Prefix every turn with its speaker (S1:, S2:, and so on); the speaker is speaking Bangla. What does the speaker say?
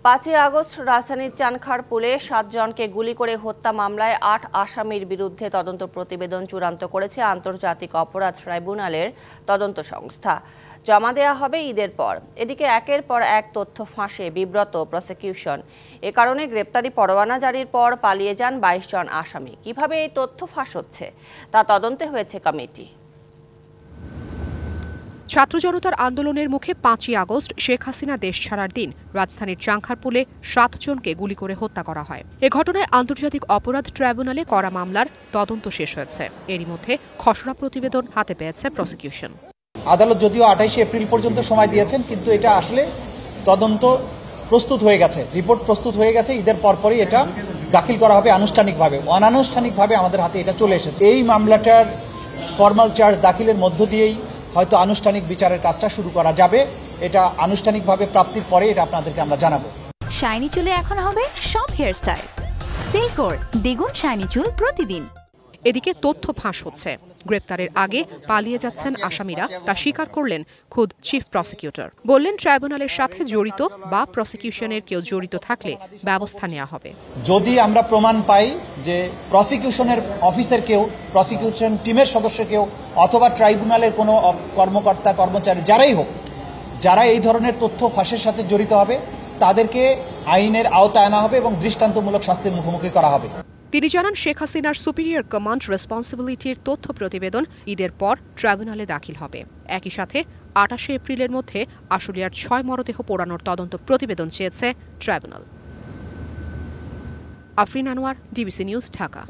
S1: 5 আগস্ট রাজধানীর চানখারপুলে 7 জনকে গুলি করে হত্যা মামলায় 8 আসামির বিরুদ্ধে তদন্ত প্রতিবেদন চূড়ান্ত করেছে আন্তর্জাতিক অপরাধ ট্রাইব্যুনালের তদন্ত সংস্থা। জমা দেয়া হবে ঈদের পর। এদিকে একের পর এক তথ্য ফাঁসে বিব্রত প্রসিকিউশন। এ কারণে গ্রেপ্তারি পরোয়ানা জারির পর পালিয়ে যান 22 জন আসামি। কিভাবে এই তথ্য ফাঁস হচ্ছে তা তদন্তে হয়েছে কমিটি।
S2: ছাত্র জনতার আন্দোলনের মুখে 5 আগস্ট শেখ হাসিনা দেশ ছাড়ার দিন রাজধানীর চানখারপুলে 7 জনকে গুলি করে হত্যা করা হয়। এ ঘটনায় আন্তর্জাতিক অপরাধ ট্রাইব্যুনালে করা মামলার তদন্ত শেষ হয়েছে। এরই মধ্যে খসড়া প্রতিবেদন হাতে পেয়েছে প্রসিকিউশন।
S3: আদালত যদিও 28 এপ্রিল পর্যন্ত সময় দিয়েছেন, কিন্তু এটা আসলে তদন্ত প্রস্তুত হয়ে গেছে, রিপোর্ট প্রস্তুত হয়ে গেছে। ঈদের পরপরই এটা দাখিল করা হবে আনুষ্ঠানিকভাবে। অনানুষ্ঠানিকভাবে আমাদের হাতে এটা চলে এসেছে। এই মামলাটার ফর্মাল চার্জ দাখিলের মধ্য দিয়েই হয়তো আনুষ্ঠানিক বিচারের কাজটা শুরু করা যাবে। এটা আনুষ্ঠানিকভাবে প্রাপ্তির পরে এটা আপনাদেরকে আমরা জানাবো।
S4: শাইনি চুলে এখন হবে সব হেয়ার স্টাইল। সিল্কোর দ্বিগুণ শাইনি চুল প্রতিদিন।
S2: এদিকে তথ্য ফাঁস হচ্ছে। গ্রেপ্তারের আগে পালিয়ে যাচ্ছেন আসামিরা, তা স্বীকার করলেন খোদ চিফ প্রসিকিউটর। বললেন ট্রাইব্যুনালের সাথে জড়িত বা প্রসিকিউশনের কেউ জড়িত থাকলে ব্যবস্থা নেওয়া হবে।
S3: যদি আমরা প্রমাণ পাই যে প্রসিকিউশনের অফিসের কেউ, প্রসিকিউশন টিমের সদস্য কেউ, অথবা ট্রাইব্যুনালের কোনো কর্মকর্তা কর্মচারী যারাই হোক, যারা এই ধরনের তথ্য ফাঁসের সাথে জড়িত হবে, তাদেরকে আইনের আওতায় আনা হবে এবং দৃষ্টান্তমূলক শাস্তির মুখোমুখি করা হবে।
S2: তিনি জানান, শেখ হাসিনার সুপিরিয়র কমান্ড রেসপন্সিবিলিটির তথ্য প্রতিবেদন ঈদের পর ট্রাইব্যুনালে দাখিল হবে। একই সাথে 28 এপ্রিলের মধ্যে আশুলিয়ার 6 মরদেহ পোড়ানোর তদন্ত প্রতিবেদন চেয়েছে tribunal. Afrin Anwar, DBC news, Dhaka.